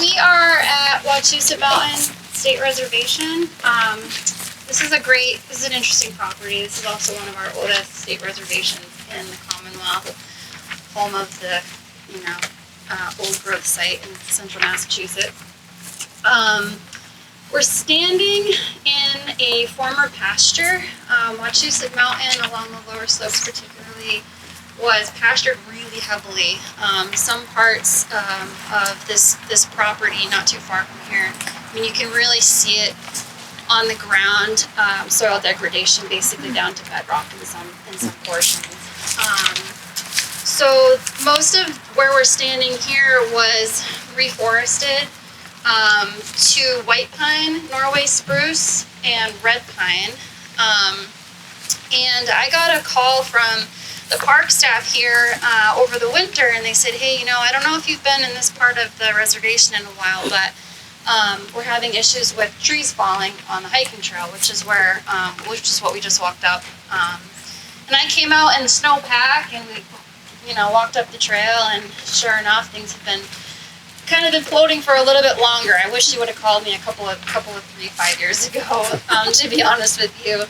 we are at Wachusett Mountain State Reservation. This is an interesting property. This is also one of our oldest state reservations in the Commonwealth, home of the, old growth site in central Massachusetts. We're standing in a former pasture. Wachusett Mountain, along the lower slopes particularly, was pastured really heavily. Some parts of this property, not too far from here, you can really see it on the ground, soil degradation basically down to bedrock in some portions. So most of where we're standing here was reforested to white pine, Norway spruce, and red pine. And I got a call from the park staff here over the winter, and they said, hey, I don't know if you've been in this part of the reservation in a while, but we're having issues with trees falling on the hiking trail, which is what we just walked up. And I came out in the snowpack, and we, walked up the trail, and sure enough, things have been floating for a little bit longer. I wish you would have called me a couple of 3-5 years ago, to be honest with you.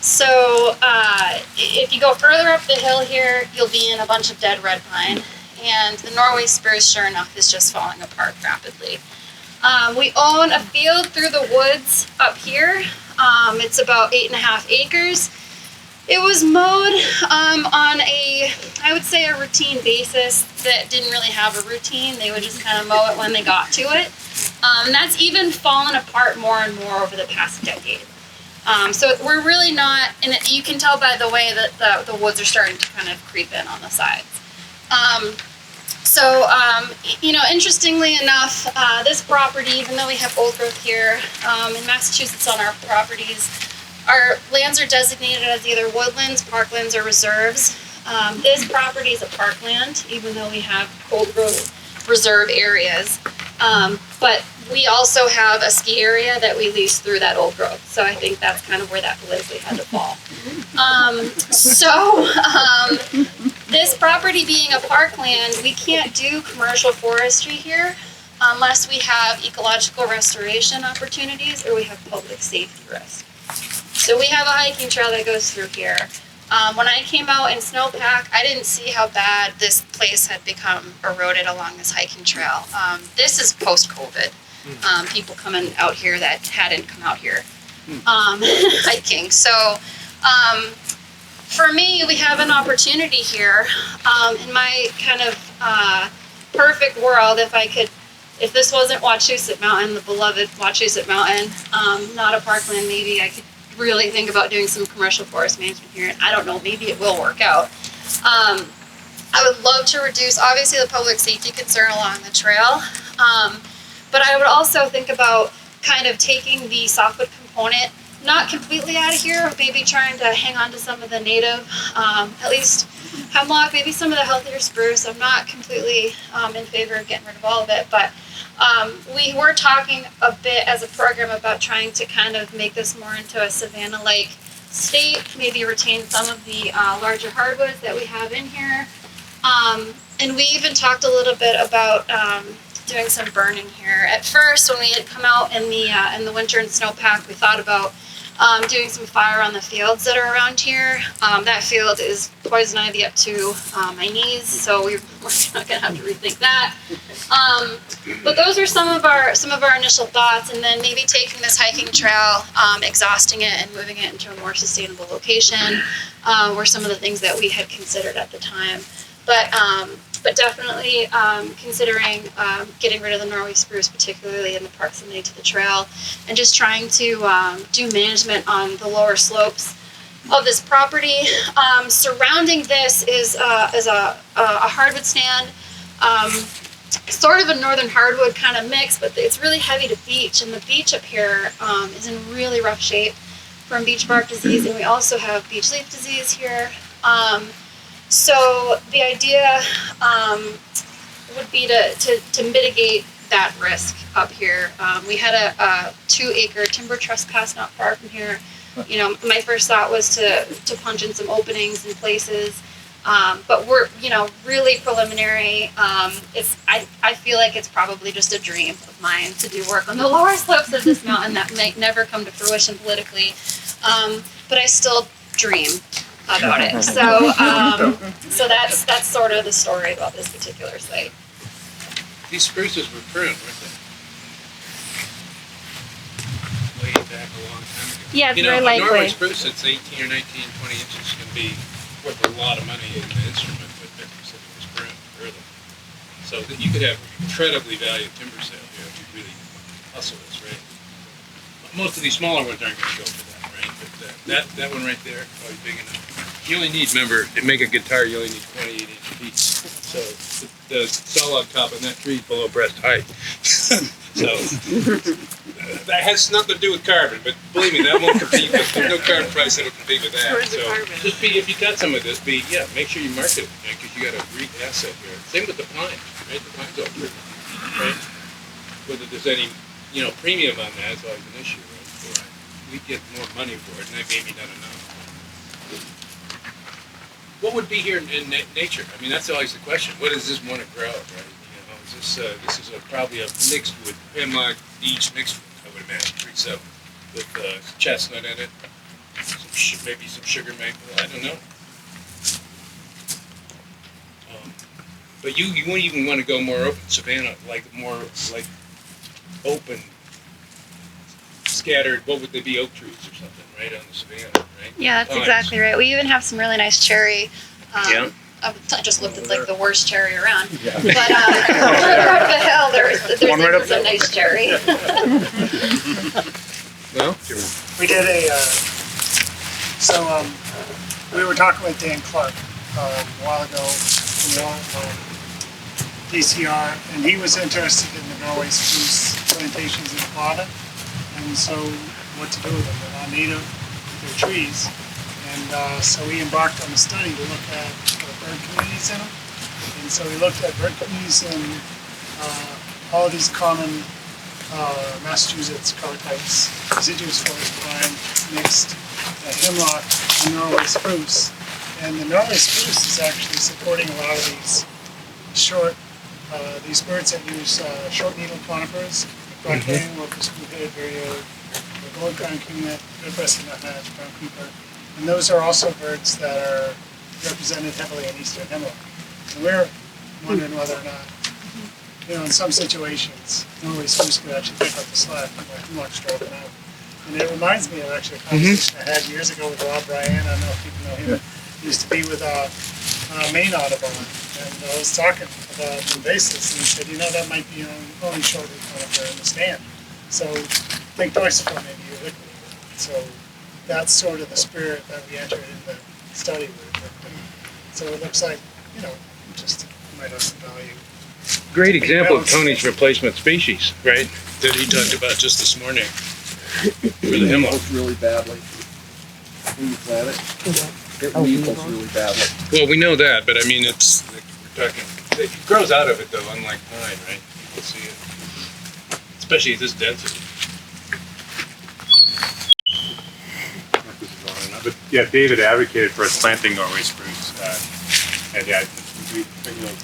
So if you go further up the hill here, you'll be in a bunch of dead red pine, and the Norway spruce, sure enough, is just falling apart rapidly. We own a field through the woods up here. It's about 8.5 acres. It was mowed on I would say a routine basis that didn't really have a routine. They would just kind of mow it when they got to it. And that's even fallen apart more and more over the past decade. So we're really not, and you can tell by the way that the woods are starting to kind of creep in on the sides. Interestingly enough, this property, even though we have old growth here, in Massachusetts on our properties, our lands are designated as either woodlands, parklands, or reserves. This property is a parkland, even though we have old growth reserve areas. But we also have a ski area that we lease through that old growth. So I think that's kind of where that politically had to fall. This property being a parkland, we can't do commercial forestry here unless we have ecological restoration opportunities or we have public safety risk. So we have a hiking trail that goes through here. When I came out in snowpack, I didn't see how bad this place had become eroded along this hiking trail. This is post-COVID. People coming out here that hadn't come out here hiking. So for me, we have an opportunity here. In my kind of perfect world, if this wasn't Wachusett Mountain, the beloved Wachusett Mountain, not a parkland, maybe I could really think about doing some commercial forest management here. And I don't know, maybe it will work out. I would love to reduce, obviously, the public safety concern along the trail. But I would also think about kind of taking the softwood component, not completely out of here, maybe trying to hang on to some of the native, at least hemlock, maybe some of the healthier spruce. I'm not completely in favor of getting rid of all of it, but we were talking a bit as a program about trying to kind of make this more into a savanna-like state, maybe retain some of the larger hardwoods that we have in here. And we even talked a little bit about doing some burning here. At first, when we had come out in the winter and snowpack, we thought about doing some fire on the fields that are around here. That field is poison ivy up to my knees, so we're not going to have to rethink that. But those are some of our initial thoughts, and then maybe taking this hiking trail, exhausting it, and moving it into a more sustainable location were some of the things that we had considered at the time. But definitely considering getting rid of the Norway spruce, particularly in the proximity to the trail, and just trying to do management on the lower slopes of this property. Surrounding this is a hardwood stand, sort of a northern hardwood kind of mix, but it's really heavy to beech, and the beech up here is in really rough shape from beech bark disease, and we also have beech leaf disease here. So the idea would be to mitigate that risk up here. We had a 2-acre timber trespass not far from here. My first thought was to punch in some openings in places. But we're, really preliminary. I feel like it's probably just a dream of mine to do work on the lower slopes of this mountain that might never come to fruition politically. But I still dream about it. So that's sort of the story about this particular site. These spruces were pruned, weren't they? Way back a long time ago. Yeah, it's very likely. A Norway spruce that's 18 or 19, 20 inches can be worth a lot of money in the instrument, but because it was pruned early. So that you could have incredibly valued timber sale here if you really hustle this, right? Most of these smaller ones aren't going to go for that, right? But that one right there, probably big enough. You only need, remember, to make a guitar, you only need 28-inch feet. So the saw log top on that tree is below breast height. So that has nothing to do with carbon, but believe me, that won't compete with, there's no carbon price that'll compete with that. So just if you got some of this, make sure you market it, because you got a great asset here. Same with the pine, right? The pine's all pretty, right? Whether there's any, premium on that is always an issue, right? Or we get more money for it, and that maybe not enough. What would be here in nature? I mean, that's always the question. What does this want to grow, right? Is this is probably a mixed with hemlock, beech mixed with, I would imagine, tree so with chestnut in it, maybe some sugar maple. I don't know. But you wouldn't even want to go more open savanna, more open, scattered. What would they be? Oak trees or something, right on the savanna, right? Yeah, that's Pines. exactly right. We even have some really nice cherry. Yeah. I just looked at the worst cherry around. Yeah. But right up the hill, there's even some nice cherry. Well, we did we were talking with Dan Clark a while ago from DCR, and he was interested in the Norway spruce plantations in Nevada, and so what to do with them. They're not native to their trees. And so we embarked on a study to look at bird communities in them. And so we looked at bird communities in all of these common Massachusetts cobblepies, deciduous forest pine, mixed hemlock, and Norway spruce. And the Norway spruce is actually supporting a lot of these short, these birds that use short needle conifers, broad-canyon locust, blue-headed vireo, the gold crown kinglet, red-breasted nuthatch, brown creeper. And those are also birds that are represented heavily in eastern hemlock. And we're wondering whether or not, in some situations, Norway spruce could actually pick up the slack when hemlock's dropping out. And it reminds me of actually a conversation I had years ago with Rob Ryan. I don't know if people know him. He used to be with Maine Audubon. And I was talking about invasives, and he said, that might be only short conifer in the stand. So think twice before maybe you liquidate it. So that's sort of the spirit that we entered in the study with. So it looks like, just might have some value. great example of Tony's replacement species, right? That he talked about just this morning for the hemlock. Really badly. When you plant it, it weevils really badly. Well, we know that, but I mean, it's we're talking. It grows out of it though, unlike pine, right? You can see it, especially at this density. But yeah, David advocated for us planting Norway spruce, and yeah, we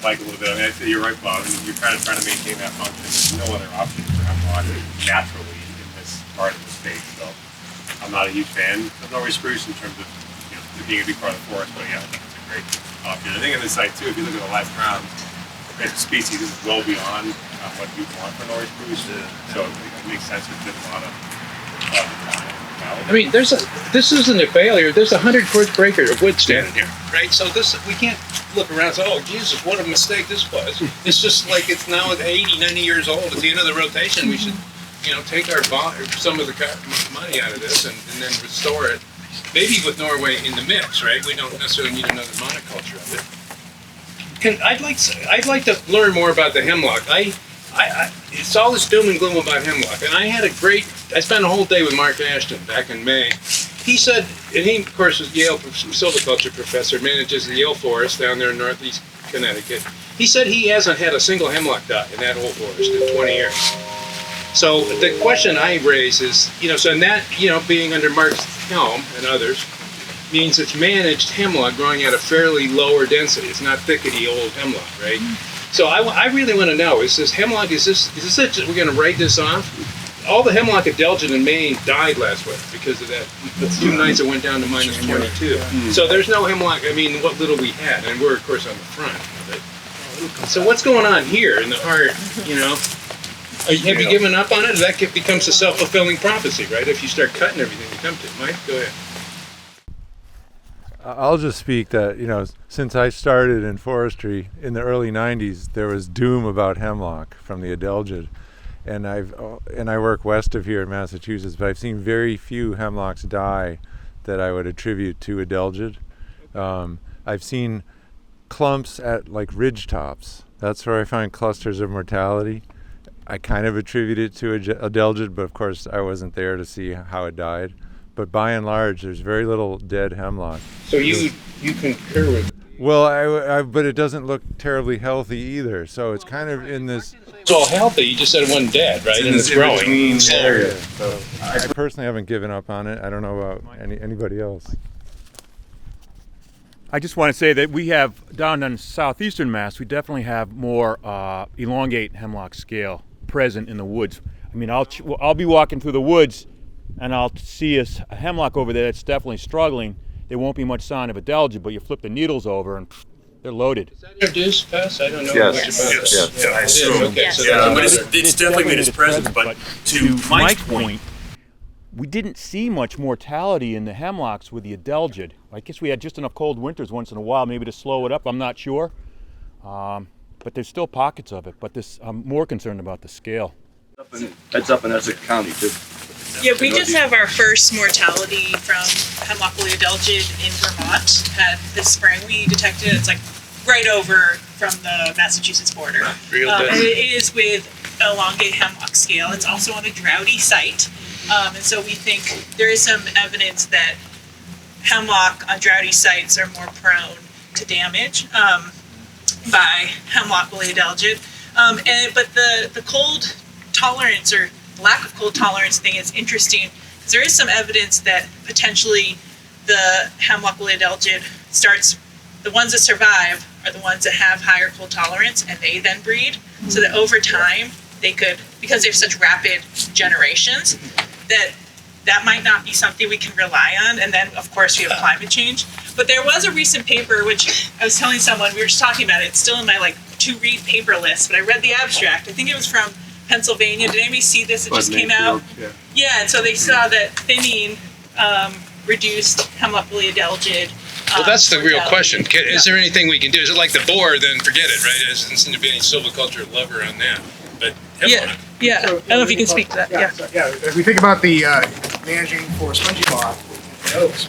like a little bit. I mean, you're right, Bob. I mean, you're kind of trying to maintain that function. There's no other option for hemlock naturally in this part of the state. So I'm not a huge fan of Norway spruce in terms of it being a big part of the forest. But yeah, I think it's a great option. I think on this site too, if you look at the last round, the species, this is well beyond what you want for Norway spruce. So it makes sense to put a lot of time. I mean, this isn't a failure. There's 100 acres of wood standing here, right? So we can't look around and say, oh, Jesus, what a mistake this was. It's just like it's now at 80, 90 years old. At the end of the rotation, we should, take some of the money out of this and then restore it. Maybe with Norway in the mix, right? We don't necessarily need another monoculture of it. I'd like to learn more about the hemlock. It's all this doom and gloom about hemlock, and I spent a whole day with Mark Ashton back in May. He said, and he of course was Yale silviculture professor, manages the Yale forest down there in northeast Connecticut. He said he hasn't had a single hemlock die in that whole forest in 20 years. So the question I raise is, so in that, being under Mark's helm and others, means it's managed hemlock growing at a fairly lower density. It's not thickety old hemlock, right? So I really want to know, is this hemlock, is this it? We're going to write this off? All the hemlock adelgid in Maine died last winter because of that. The 2 nights it went down to minus 22. So there's no hemlock, I mean, what little we had, and we're of course on the front of it. So what's going on here in the heart, you know? Have you given up on it? That becomes a self-fulfilling prophecy, right? If you start cutting everything you come to. Mike, go ahead. I'll just speak that, you know, since I started in forestry in the early 90s, there was doom about hemlock from the adelgid. And I work west of here in Massachusetts, but I've seen very few hemlocks die that I would attribute to adelgid. I've seen clumps at like ridge tops. That's where I find clusters of mortality. I kind of attribute it to adelgid, but of course I wasn't there to see how it died. But by and large, there's very little dead hemlock. So you concur with it? Well, but it doesn't look terribly healthy either. So it's kind of in this. It's all healthy. You just said it wasn't dead, right? And it's growing. Area. So I personally haven't given up on it. I don't know about anybody else. I just want to say that we have down in southeastern Mass, we definitely have more elongate hemlock scale present in the woods. I mean, I'll be walking through the woods and I'll see a hemlock over there that's definitely struggling. There won't be much sign of adelgid, but you flip the needles over and they're loaded. Is that introduced, Pess? I don't know Yes. much about Yes. this. Yeah, I assume. Okay, so Yeah, that's but it's definitely made its presence, but to Mike's point, we didn't see much mortality in the hemlocks with the adelgid. I guess we had just enough cold winters once in a while maybe to slow it up, I'm not sure. But there's still pockets of it, but I'm more concerned about the scale. It's up in Essex County too. Yeah, we just have our first mortality from hemlock woolly adelgid in Vermont this spring. We detected it. It's like right over from the Massachusetts border. And it is with elongate hemlock scale. It's also on a droughty site. And so we think there is some evidence that hemlock on droughty sites are more prone to damage by hemlock woolly adelgid. But the cold tolerance or lack of cold tolerance thing is interesting because there is some evidence that potentially the hemlock woolly adelgid the ones that survive are the ones that have higher cold tolerance and they then breed, so that over time they could, because they have such rapid generations, that might not be something we can rely on. And then of course we have climate change. But there was a recent paper which I was telling someone, we were just talking about it, it's still in my like to read paper list, but I read the abstract. I think it was from Pennsylvania. Did anybody see this? It just came out. Yeah, and so they saw that thinning reduced hemlock woolly adelgid. Well, that's the real question. Is there anything we can do? Is it like the boar? Then forget it, right? There doesn't seem to be any silviculture lover on that. But hemlock. Yeah. So, I don't know if you can speak to that. Yeah. So, if we think about the managing for spongy moth and oaks,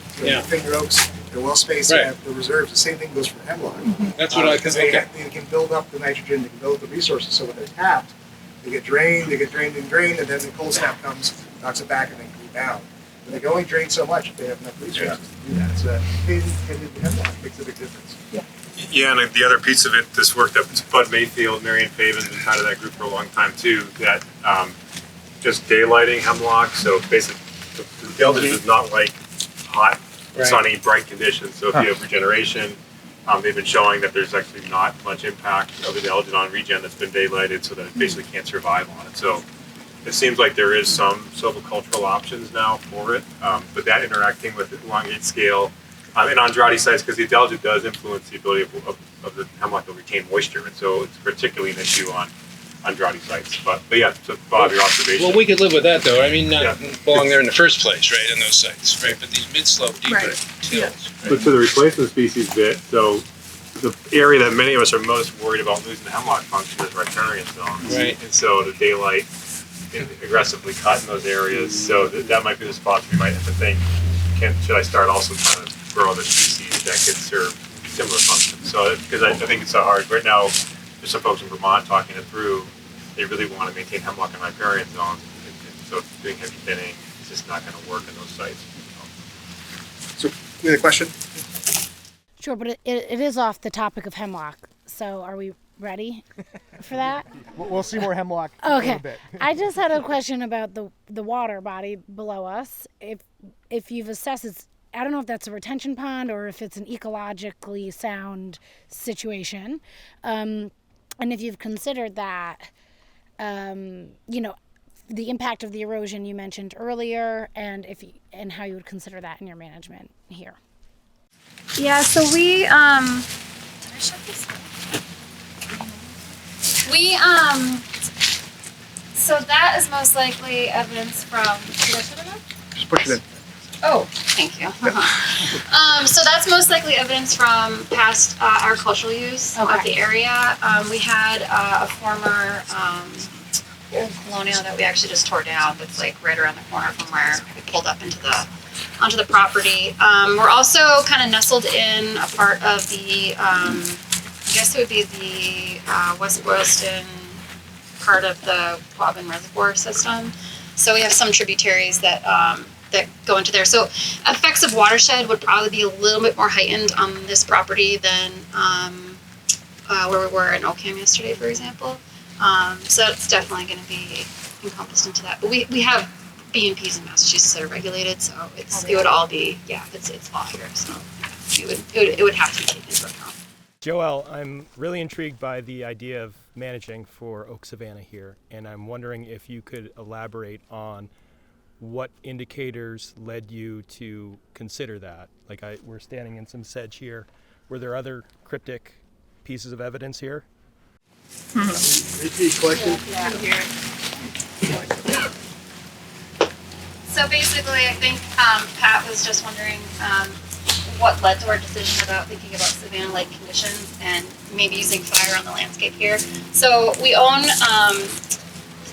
finger oaks, they're well spaced, Right. and have the reserves. The same thing goes for hemlock. That's what I because think. they can build up the nitrogen, they can build up the resources. So when they're tapped, they get drained, and then the cold snap comes, knocks it back, and then cool down. But they can only drain so much if they have enough resources to do that. So the hemlock makes a big difference. Yeah, and the other piece of it, this work that Bud Mayfield, Marion Faven's been part of that group for a long time too, that just daylighting hemlock, so basically the adelgid does not like hot, sunny, bright conditions, so if you have regeneration, they've been showing that there's actually not much impact of adelgid on regen that's been daylighted, so that it basically can't survive on it. So it seems like there is some silvicultural options now for it, but that interacting with the elongate scale, and on droughty sites, because the adelgid does influence the ability of the hemlock to retain moisture, and so it's particularly an issue on droughty sites. But yeah, so Bob, your observation. Well, we could live with that though. I mean, not belong there in the first place, right? In those sites, right? But these mid-slope, deeper tills. Right? But to the replacement species bit, so the area that many of us are most worried about losing the hemlock function is riparian zones. Right. And so the daylight aggressively cut in those areas. So that might be the spots we might have to think, should I start also trying to grow other species that could serve similar functions? So, because I think it's so hard. Right now, there's some folks in Vermont talking it through. They really want to maintain hemlock and riparian zones. And so doing heavy thinning is just not going to work in those sites. So, you have a question? Sure, but it is off the topic of hemlock. So are we ready for that? We'll see more hemlock in a Okay. little bit. I just had a question about the water body below us. If you've assessed I don't know if that's a retention pond or if it's an ecologically sound situation. And if you've considered that, the impact of the erosion you mentioned earlier, and how you would consider that in your management here. Yeah, so we, did I shut this off? So that is most likely evidence from, did I shut it off? Just push it in. Oh, thank you. So that's most likely evidence from past agricultural use of the area. We had a former old colonial that we actually just tore down that's like right around the corner from where we pulled up onto the property. We're also kind of nestled in a part of the, I guess it would be the West Boylston part of the Quabbin Reservoir system. So we have some tributaries that go into there. So effects of watershed would probably be a little bit more heightened on this property than where we were in Ocam yesterday, for example. So it's definitely going to be encompassed into that. But we have B&Ps in Massachusetts that are regulated, so it would all be, it's law here. So it would have to be taken into account. Joelle, I'm really intrigued by the idea of managing for Oak Savanna here, and I'm wondering if you could elaborate on what indicators led you to consider that. Like we're standing in some sedge here. Were there other cryptic pieces of evidence here? Repeat question. So basically, I think Pat was just wondering what led to our decision about thinking about savanna-like conditions and maybe using fire on the landscape here. So we own,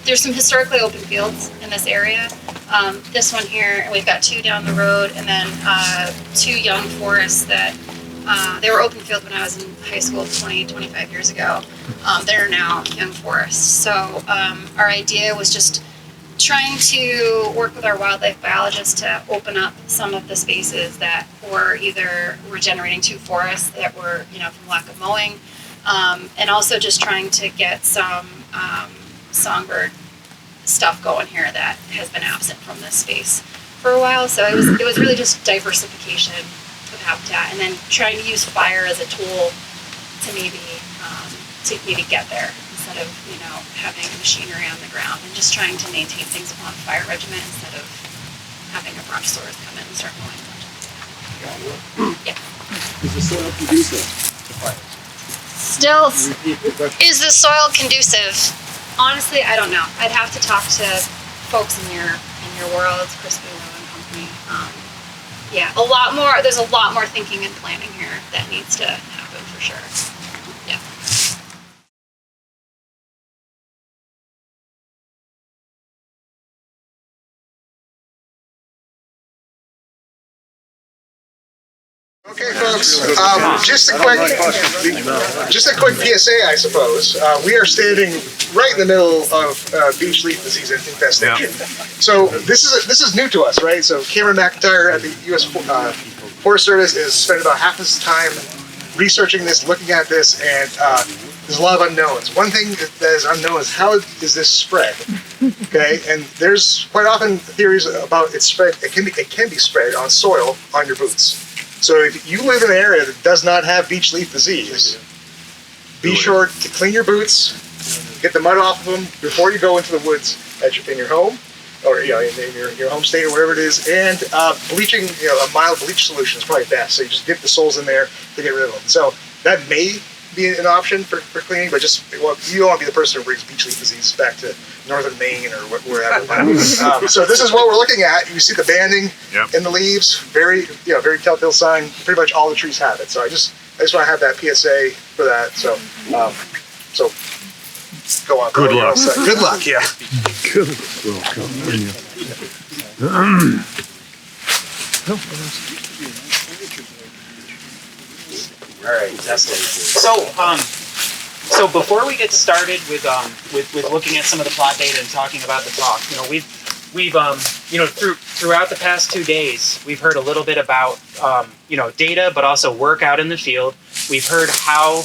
there's some historically open fields in this area. This one here, and we've got 2 down the road, and then 2 young forests that they were open field when I was in high school 25 years ago. They're now young forests. So our idea was just trying to work with our wildlife biologists to open up some of the spaces that were either regenerating 2 forests that were, from lack of mowing, and also just trying to get some songbird stuff going here that has been absent from this space for a while. So it was really just diversification of habitat, and then trying to use fire as a tool to maybe get there instead of having machinery on the ground, and just trying to maintain things upon a fire regimen instead of having a brush sword come in and start mowing. Yeah. Is the soil conducive to fire? Still, Repeat the question. is the soil conducive? Honestly, I don't know. I'd have to talk to folks in your world, Chris Bulow and company. There's a lot more thinking and planning here that needs to happen for sure. Yeah. Okay, folks, just a quick PSA, I suppose. We are standing right in the middle of beech leaf disease infestation. So this is new to us, right? So Cameron McIntyre at the U.S. Forest Service is spending about half his time researching this, looking at this, and there's a lot of unknowns. One thing that is unknown is how is this spread? Okay, and there's quite often theories about its spread. It can be spread on soil on your boots. So if you live in an area that does not have beech leaf disease, be sure to clean your boots, get the mud off of them before you go into the woods in your home, or in your home state or whatever it is. And bleaching, a mild bleach solution is probably best. So you just dip the soles in there to get rid of them. So that may be an option for cleaning, but you don't want to be the person who brings beech leaf disease back to northern Maine or wherever. So this is what we're looking at. You see the banding in the leaves, very telltale sign. Pretty much all the trees have it. So I just want to have that PSA for that. So go on. Good luck. Good luck. Yeah. Good. All right, testing. So before we get started with looking at some of the plot data and talking about the talk, we've throughout the past 2 days, we've heard a little bit about data, but also work out in the field. We've heard how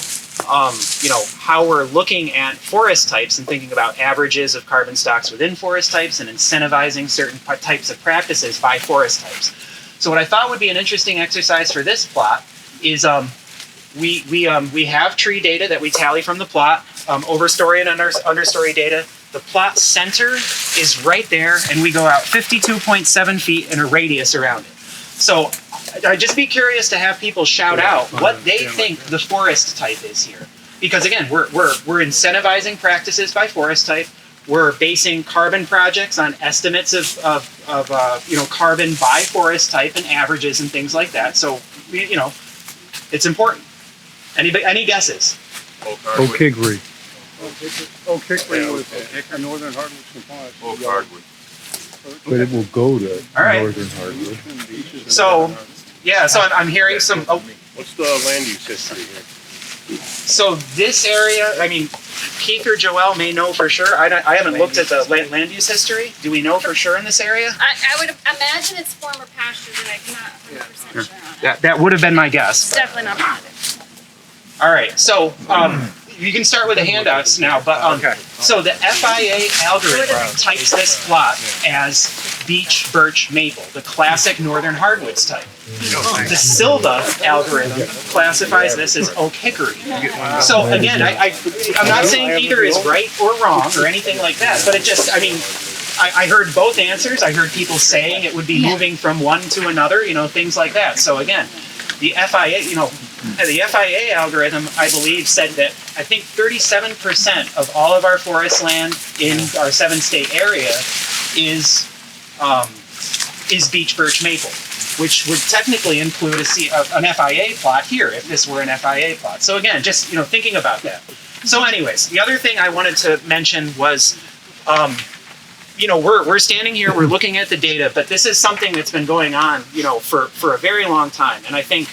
we're looking at forest types and thinking about averages of carbon stocks within forest types and incentivizing certain types of practices by forest types. So what I thought would be an interesting exercise for this plot is we have tree data that we tally from the plot, overstory and understory data. The plot center is right there, and we go out 52.7 feet in a radius around it. So I'd just be curious to have people shout out what they think the forest type is here. Because again, we're incentivizing practices by forest type. We're basing carbon projects on estimates of carbon by forest type and averages and things like that. So it's important. Any guesses? Oak hickory. Oak hickory was a northern hardwood composite. Oak hardwood. But it will go to northern hardwood. So, yeah, so I'm hearing some... Oh. What's the land use history here? So this area, I mean, Keith or Joelle may know for sure. I haven't looked at the land use history. Do we know for sure in this area? I would imagine it's former pastures, and I'm not 100% sure on it. That would have been my guess. It's definitely not permitted. All right, so you can start with the handouts now, but so the FIA algorithm types this plot as beech, birch, maple, the classic northern hardwoods type. The Silva algorithm classifies this as oak hickory. So again, I'm not saying either is right or wrong or anything like that, but it just, I mean, I heard both answers. I heard people saying it would be moving from one to another, things like that. So again, the FIA algorithm, I believe, said that I think 37% of all of our forest land in our 7-state area is beech, birch, maple, which would technically include an FIA plot here if this were an FIA plot. So again, just thinking about that. So anyways, the other thing I wanted to mention was, we're standing here, we're looking at the data, but this is something that's been going on, for a very long time, and I think.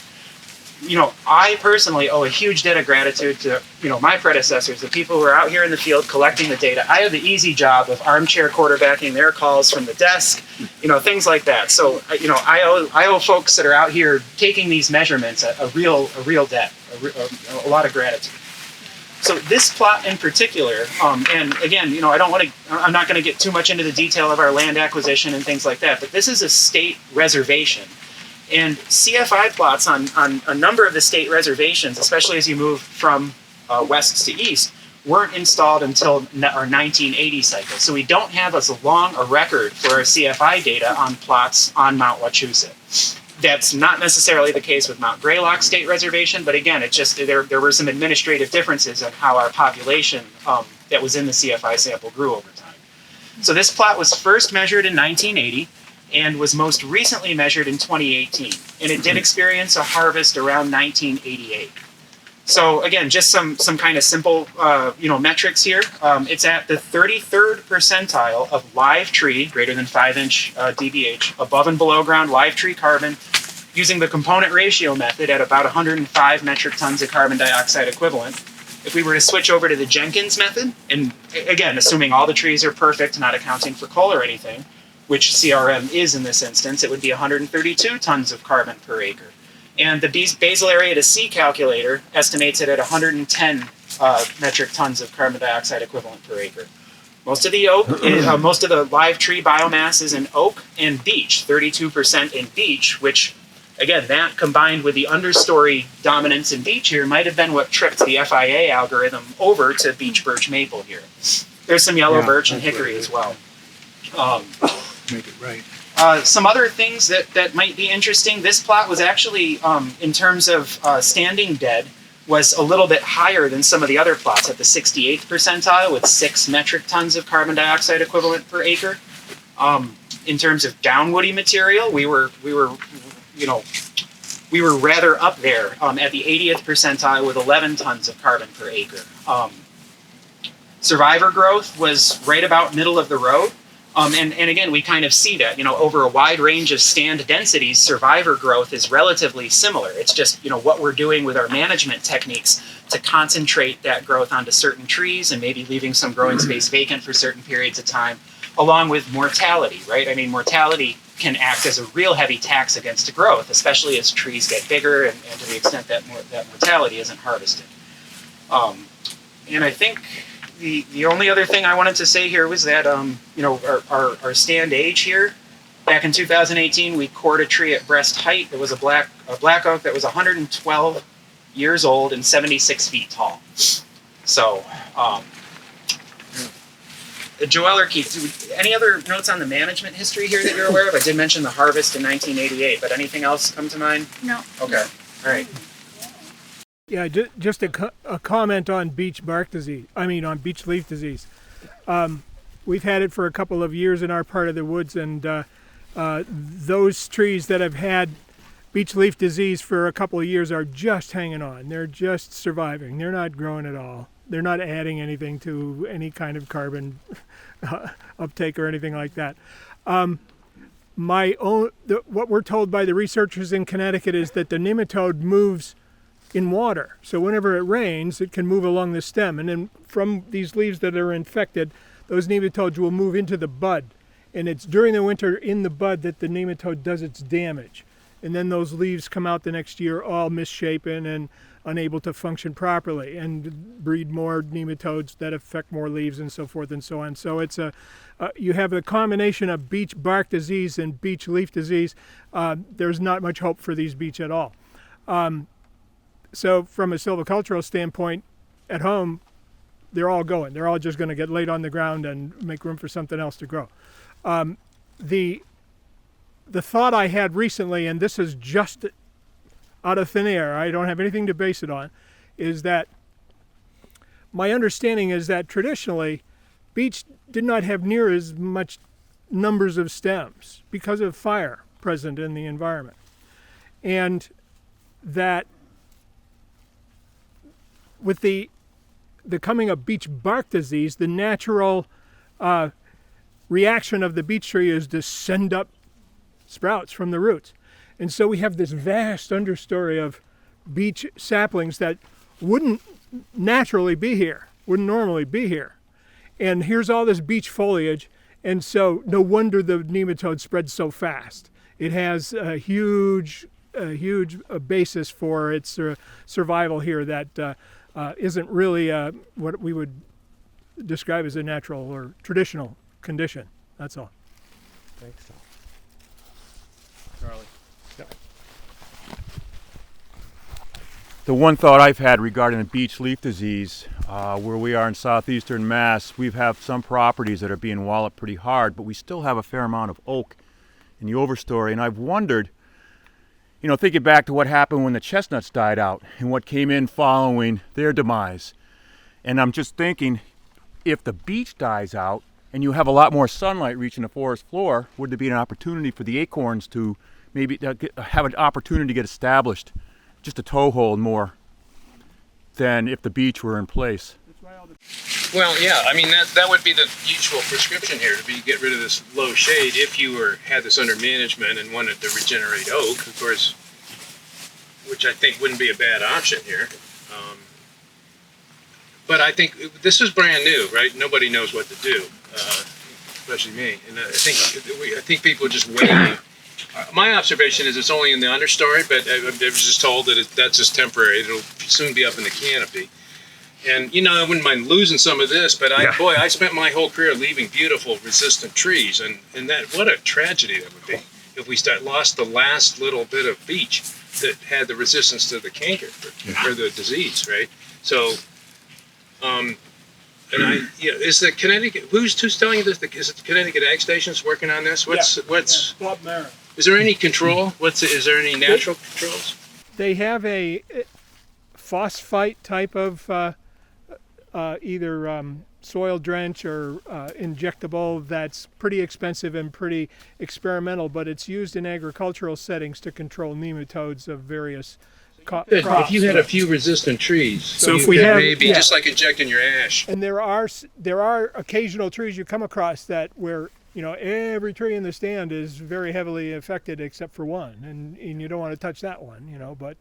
I personally owe a huge debt of gratitude to, my predecessors, the people who are out here in the field collecting the data. I have the easy job of armchair quarterbacking their calls from the desk, things like that. So, I owe folks that are out here taking these measurements a real debt, a lot of gratitude. So this plot in particular, and again, I'm not going to get too much into the detail of our land acquisition and things like that, but this is a state reservation. And CFI plots on a number of the state reservations, especially as you move from west to east, weren't installed until our 1980 cycle. So we don't have as long a record for our CFI data on plots on Mount Wachusett. That's not necessarily the case with Mount Greylock State Reservation, but again, it's just there were some administrative differences in how our population that was in the CFI sample grew over time. So this plot was first measured in 1980. And was most recently measured in 2018. And it did experience a harvest around 1988. So again, just some kind of simple metrics here. It's at the 33rd percentile of live tree, greater than 5-inch DBH, above and below ground live tree carbon, using the component ratio method at about 105 metric tons of carbon dioxide equivalent. If we were to switch over to the Jenkins method, and again, assuming all the trees are perfect, not accounting for cull or anything, which CRM is in this instance, it would be 132 tons of carbon per acre. And the basal area to sea calculator estimates it at 110 metric tons of carbon dioxide equivalent per acre. Most of the most of the live tree biomass is in oak and beech, 32% in beech, which, again, that combined with the understory dominance in beech here might have been what tripped the FIA algorithm over to beech, birch, maple here. There's some yellow birch and hickory as well. Make it right. Some other things that might be interesting. This plot was actually, in terms of standing dead, was a little bit higher than some of the other plots at the 68th percentile with 6 metric tons of carbon dioxide equivalent per acre. In terms of downwoody material, we were rather up there at the 80th percentile with 11 tons of carbon per acre. Survivor growth was right about middle of the road. And again, we kind of see that, over a wide range of stand densities, survivor growth is relatively similar. It's just, what we're doing with our management techniques to concentrate that growth onto certain trees and maybe leaving some growing space vacant for certain periods of time, along with mortality, right? I mean, mortality can act as a real heavy tax against growth, especially as trees get bigger and to the extent that that mortality isn't harvested. And I think the only other thing I wanted to say here was that, our stand age here back in 2018, we cored a tree at breast height. It was a black oak that was 112 years old and 76 feet tall. So, Joel or Keith, any other notes on the management history here that you're aware of? I did mention the harvest in 1988, but anything else come to mind? No. Okay. All right. Yeah, just a comment on beech bark disease. I mean, on beech leaf disease. We've had it for a couple of years in our part of the woods, and those trees that have had beech leaf disease for a couple of years are just hanging on. They're just surviving. They're not growing at all. They're not adding anything to any kind of carbon uptake or anything like that. What we're told by the researchers in Connecticut is that the nematode moves in water. So whenever it rains, it can move along the stem. And then from these leaves that are infected, those nematodes will move into the bud. And it's during the winter in the bud that the nematode does its damage. And then those leaves come out the next year all misshapen and unable to function properly and breed more nematodes that affect more leaves and so forth and so on. So it's you have a combination of beech bark disease and beech leaf disease. There's not much hope for these beech at all. So from a silvicultural standpoint, at home, they're all going. They're all just going to get laid on the ground and make room for something else to grow. The thought I had recently, and this is just out of thin air, I don't have anything to base it on, is that my understanding is that traditionally, beech did not have near as much numbers of stems because of fire present in the environment. And that with the coming of beech bark disease, the natural reaction of the beech tree is to send up sprouts from the roots. And so we have this vast understory of beech saplings that wouldn't naturally be here, wouldn't normally be here. And here's all this beech foliage, and so no wonder the nematode spreads so fast. It has a huge basis for its survival here that isn't really what we would describe as a natural or traditional condition. That's all. Thanks, Tom. Charlie. Yeah. The one thought I've had regarding the beech leaf disease, where we are in southeastern Mass, we have some properties that are being walloped pretty hard, but we still have a fair amount of oak in the overstory, and I've wondered, thinking back to what happened when the chestnuts died out and what came in following their demise. And I'm just thinking, if the beech dies out and you have a lot more sunlight reaching the forest floor, would there be an opportunity for the acorns to maybe have an opportunity to get established, just a toehold more than if the beech were in place? Well, yeah, I mean, that would be the usual prescription here, to get rid of this low shade if you had this under management and wanted to regenerate oak, of course, which I think wouldn't be a bad option here. But I think this is brand new, right? Nobody knows what to do, especially me. And I think people are just waiting. My observation is it's only in the understory, but I was just told that that's just temporary. It'll soon be up in the canopy. And, I wouldn't mind losing some of this, but I spent my whole career leaving beautiful, resistant trees, and what a tragedy that would be if we lost the last little bit of beech that had the resistance to the canker or the disease, right? So, is the Connecticut, who's telling you this? Is it the Connecticut Ag Station's working on this? What's Bob Marin. Is there any control? Is there any natural controls? They have a phosphite type of either soil drench or injectable that's pretty expensive and pretty experimental, but it's used in agricultural settings to control nematodes of various crops. If you had a few resistant trees, so if we have maybe just like injecting your ash. And there are occasional trees you come across that where every tree in the stand is very heavily affected except for one, and you don't want to touch that one, but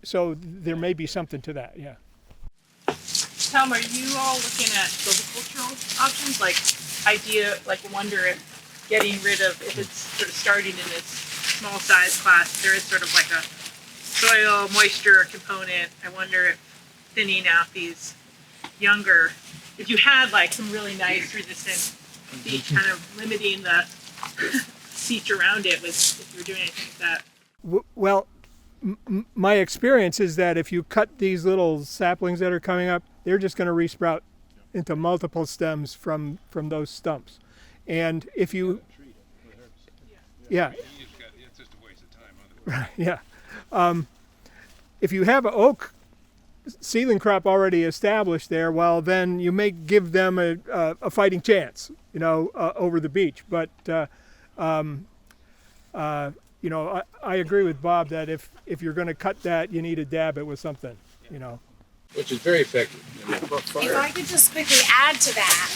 so there may be something to that, yeah. Tom, are you all looking at silvicultural options? Wonder if getting rid of, if it's sort of starting in this small size class, there is sort of like a soil moisture component. I wonder if thinning out these younger, if you had some really nice resistant be kind of limiting the beach around it if you're doing anything like that. Well, my experience is that if you cut these little saplings that are coming up, they're just going to resprout into multiple stems from those stumps. And if you, yeah, It's just a waste of time. yeah, if you have an oak seedling crop already established there, well, then you may give them a fighting chance, over the beach. But I agree with Bob that if you're going to cut that, you need to dab it with something, Which is very effective. If I could just quickly add to that.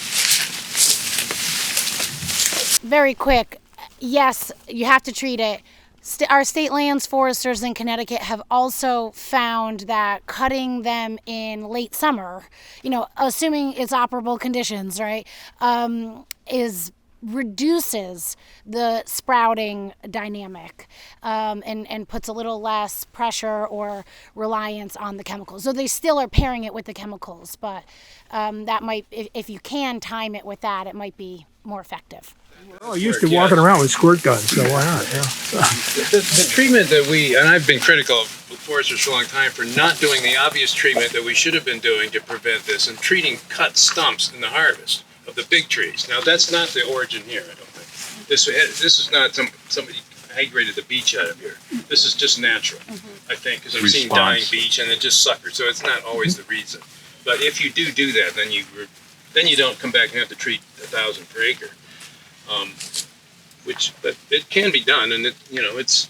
Very quick. Yes, you have to treat it. Our state lands foresters in Connecticut have also found that cutting them in late summer, assuming it's operable conditions, right, reduces the sprouting dynamic and puts a little less pressure or reliance on the chemicals. So they still are pairing it with the chemicals, but that might, if you can time it with that, it might be more effective. Well, I used to walking around with squirt guns, so why not? Yeah. The treatment that and I've been critical of foresters for a long time for not doing the obvious treatment that we should have been doing to prevent this, and treating cut stumps in the harvest of the big trees. Now, that's not the origin here, I don't think. This is not somebody high-graded the beech out of here. This is just natural, I think, because I've seen dying beech and it just suckers, so it's not always the reason. But if you do that, then you don't come back and have to treat 1,000 per acre. But it can be done, and it's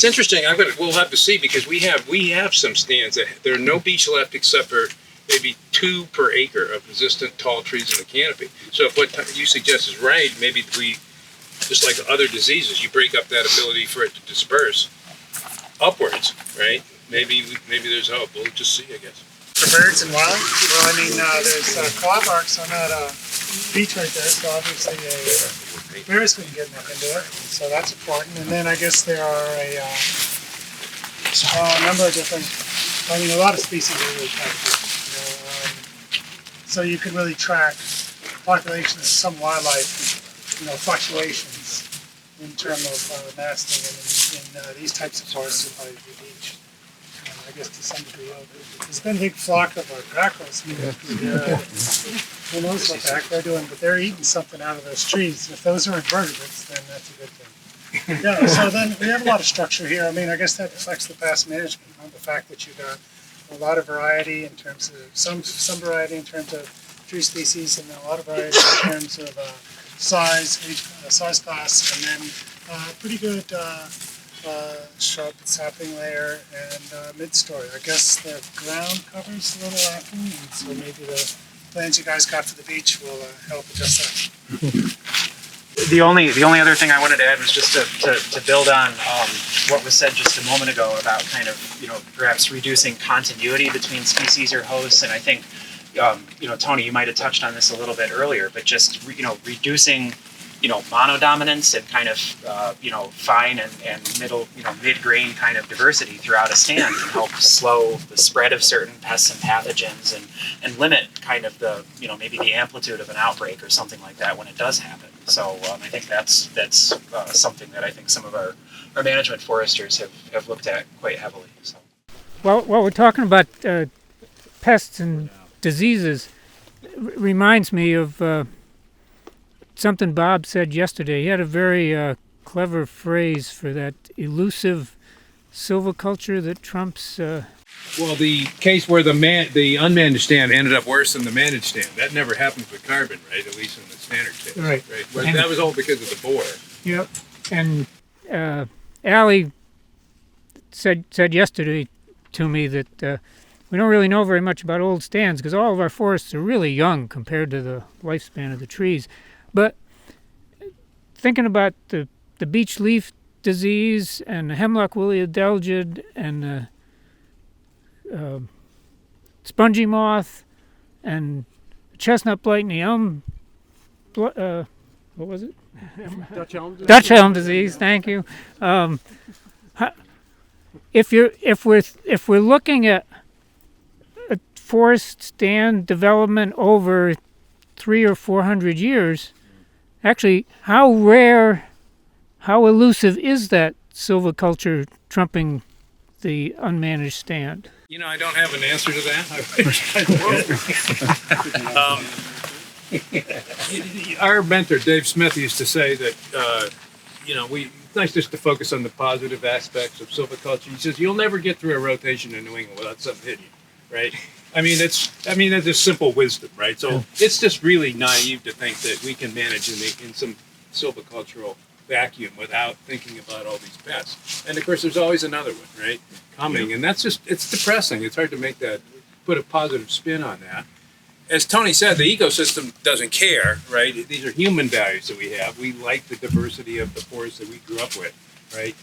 interesting. We'll have to see, because we have some stands that there are no beech left except for maybe 2 per acre of resistant tall trees in the canopy. So if what you suggest is right, maybe we, just like other diseases, you break up that ability for it to disperse upwards, right? Maybe there's hope. We'll just see, I guess. For birds and wild, well, there's claw marks on that beach right there, so obviously bears couldn't get enough into it, so that's important. And then I guess there are a number of different, a lot of species are really captive. So you can really track populations of some wildlife, fluctuations in terms of nesting, and in these types of forests will probably be beach. I guess to some degree, there's been a big flock of grackles. Who knows what the heck they're doing, but they're eating something out of those trees. If those are invertebrates, then that's a good thing. Yeah, so then we have a lot of structure here. I guess that reflects the past management, the fact that you got a lot of variety in terms of some variety in terms of tree species, and a lot of variety in terms of size class, and then pretty good shrub sapling layer and mid-story. I guess the ground cover's a little lacking, and so maybe the plans you guys got for the beach will help adjust that. The only other thing I wanted to add was just to build on what was said just a moment ago about kind of perhaps reducing continuity between species or hosts, and I think Tony, you might have touched on this a little bit earlier, but just reducing monodominance and kind of fine and middle mid-grain kind of diversity throughout a stand can help slow the spread of certain pests and pathogens and limit kind of the maybe the amplitude of an outbreak or something like that when it does happen. So I think that's something that I think some of our management foresters have looked at quite heavily. So. Well, while we're talking about pests and diseases, reminds me of something Bob said yesterday. He had a very clever phrase for that elusive silviculture that trumps. Well, the case where the unmanaged stand ended up worse than the managed stand. That never happens with carbon, right? At least in the standard case. Right. Well, that was all because of the borer. Yep. And Allie said yesterday to me that we don't really know very much about old stands because all of our forests are really young compared to the lifespan of the trees. But thinking about the beech leaf disease and the hemlock woolly adelgid and the spongy moth and chestnut blight and the elm, what was it? Dutch elm disease. Thank you. If we're looking at a forest stand development over 300 or 400 years, Actually, how rare, how elusive is that silviculture trumping the unmanaged stand? You know, I don't have an answer to that. Our mentor, Dave Smith, used to say that, it's nice just to focus on the positive aspects of silviculture. He says, you'll never get through a rotation in New England without something hitting you, right? That's just simple wisdom, right? So it's just really naive to think that we can manage in some silvicultural vacuum without thinking about all these pests. And of course, there's always another one, right, coming. And it's depressing. It's hard to put a positive spin on that. As Tony said, the ecosystem doesn't care, right? These are human values that we have. We like the diversity of the forests that we grew up with, right?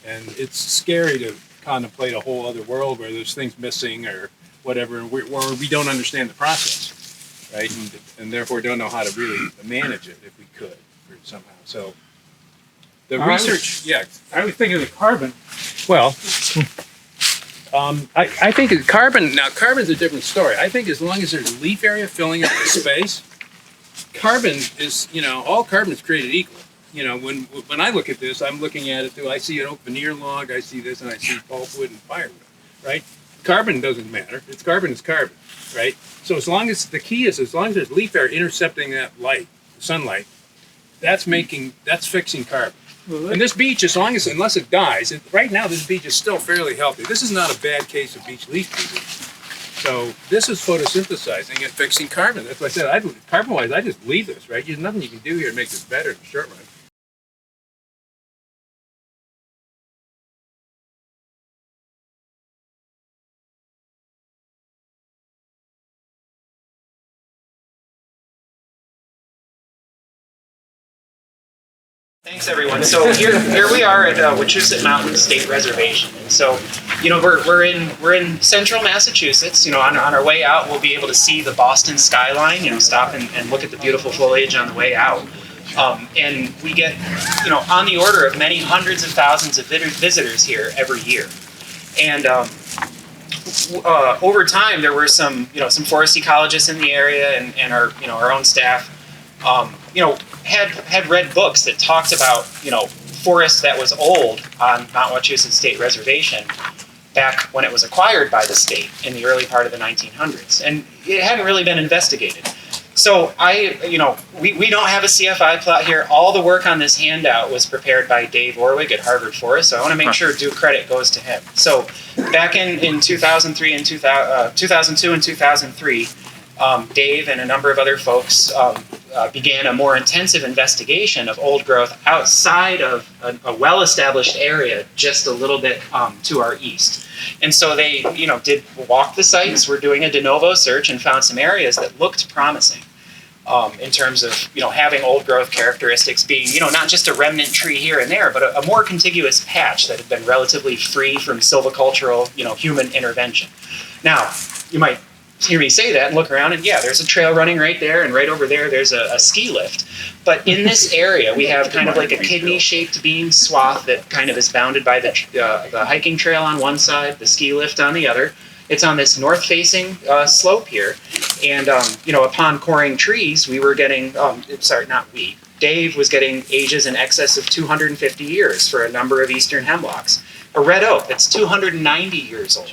And it's scary to contemplate a whole other world where there's things missing or whatever, or we don't understand the process, right? And therefore don't know how to really manage it if we could somehow. So the research, I was thinking of the carbon. Well, I think carbon's a different story. I think as long as there's leaf area filling up the space, carbon is, all carbon is created equal. When I look at this, I'm looking at it through, I see an oak veneer log, I see this, and I see pulpwood and firewood, right? Carbon doesn't matter. Carbon is carbon, right? So as long as there's leaf area intercepting that light, sunlight, that's fixing carbon. And this beech, unless it dies, right now this beech is still fairly healthy. This is not a bad case of beech leaf disease. So this is photosynthesizing and fixing carbon. That's why I said, carbon-wise, I just leave this, right? There's nothing you can do here to make this better in the short run. Thanks, everyone. So here we are at Wachusett Mountain State Reservation, and so we're in central Massachusetts. On our way out, we'll be able to see the Boston skyline. Stop and look at the beautiful foliage on the way out. And we get on the order of many hundreds of thousands of visitors here every year. And over time, there were some forest ecologists in the area, and our own staff. Had read books that talked about, forest that was old on Mount Wachusett State Reservation back when it was acquired by the state in the early part of the 1900s. And it hadn't really been investigated. So we don't have a CFI plot here. All the work on this handout was prepared by Dave Orwig at Harvard Forest, so I want to make sure due credit goes to him. So back in 2003 and 2002 and 2003, Dave and a number of other folks began a more intensive investigation of old growth outside of a well-established area just a little bit to our east. And so they, did walk the sites. We're doing a de novo search and found some areas that looked promising in terms of, having old growth characteristics being, not just a remnant tree here and there, but a more contiguous patch that had been relatively free from silvicultural, human intervention. Now, you might hear me say that and look around, and there's a trail running right there, and right over there there's a ski lift. But in this area we have kind of like a kidney-shaped beam swath that kind of is bounded by the hiking trail on one side, the ski lift on the other. It's on this north-facing slope here, and upon coring trees, we were getting Dave was getting ages in excess of 250 years for a number of eastern hemlocks. A red oak that's 290 years old.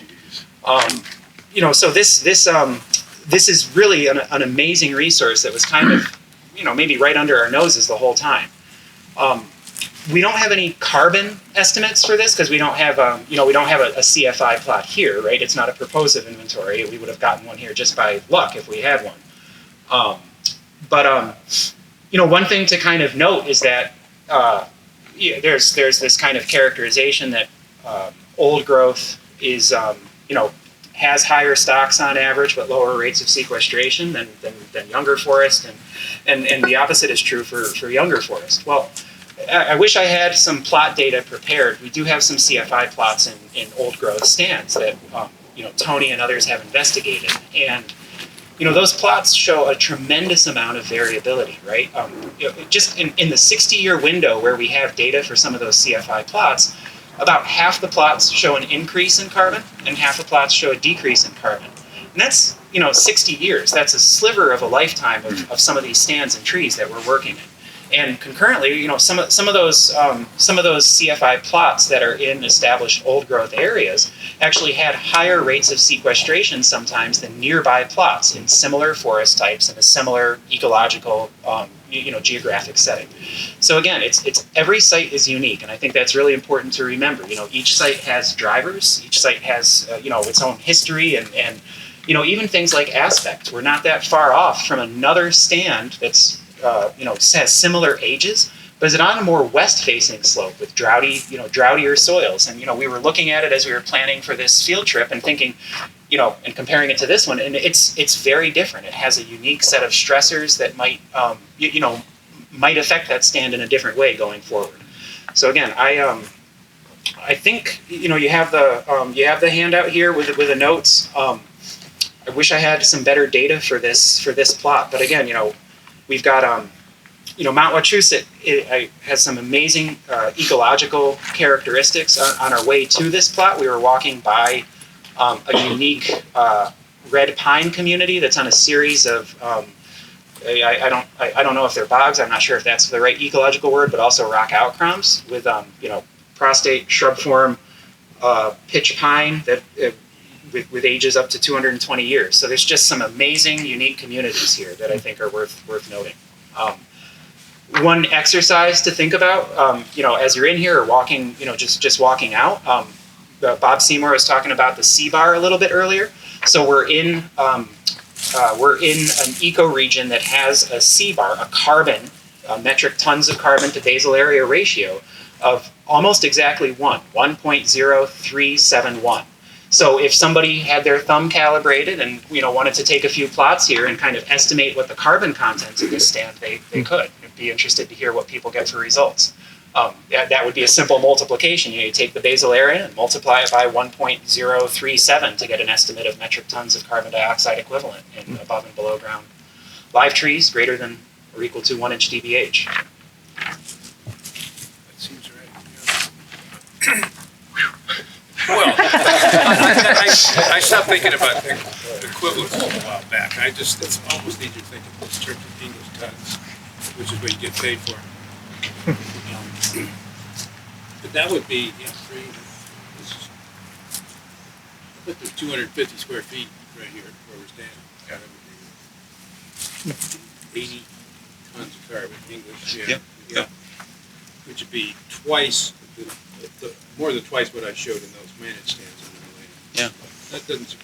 So this is really an amazing resource that was kind of, maybe right under our noses the whole time. We don't have any carbon estimates for this because we don't have, a CFI plot here, right? It's not a proposive inventory. We would have gotten one here just by luck if we had one. One thing to kind of note is that there's this kind of characterization that old growth is, has higher stocks on average, but lower rates of sequestration than younger forest, and the opposite is true for younger forest. Well, I wish I had some plot data prepared. We do have some CFI plots in old growth stands that Tony and others have investigated, and those plots show a tremendous amount of variability, right? Just in the 60-year window where we have data for some of those CFI plots, about half the plots show an increase in carbon and half the plots show a decrease in carbon. And that's, 60 years. That's a sliver of a lifetime of some of these stands and trees that we're working in. And concurrently, some of those CFI plots that are in established old growth areas actually had higher rates of sequestration sometimes than nearby plots in similar forest types in a similar ecological geographic setting. So again, it's every site is unique, and I think that's really important to remember. Each site has drivers, each site has its own history, and even things like aspect. We're not that far off from another stand that's has similar ages, but is it on a more west-facing slope with droutier soils? And we were looking at it as we were planning for this field trip and thinking, and comparing it to this one, and it's very different. It has a unique set of stressors that might might affect that stand in a different way going forward. So again, I think you have the handout here with the notes. I wish I had some better data for this plot, but again, we've got Mount Wachusett has some amazing ecological characteristics. On our way to this plot, we were walking by a unique red pine community that's on a series of I don't know if they're bogs. I'm not sure if that's the right ecological word, but also rock outcrops with prostate shrub form pitch pine that with ages up to 220 years. So there's just some amazing, unique communities here that I think are worth noting. One exercise to think about, as you're in here or walking, just walking out. Bob Seymour was talking about the C-bar a little bit earlier. So we're in an ecoregion that has a C-bar, a carbon, metric tons of carbon to basal area ratio of almost exactly 1.0371. So if somebody had their thumb calibrated and wanted to take a few plots here and kind of estimate what the carbon content of this stand, they could. I'd be interested to hear what people get for results. That would be a simple multiplication. You take the basal area and multiply it by 1.037 to get an estimate of metric tons of carbon dioxide equivalent in above and below ground live trees greater than or equal to 1 inch dBH. That seems right. Well, I stopped thinking about equivalence a while back. It's almost easier to think of this in terms of English tons, which is what you get paid for. But that would be, I bet there's 250 square feet right here where we're standing. That would be 80 tons of carbon, English, yeah. Which would be twice, more than twice what I showed in those managed stands on the land. Yeah. That doesn't,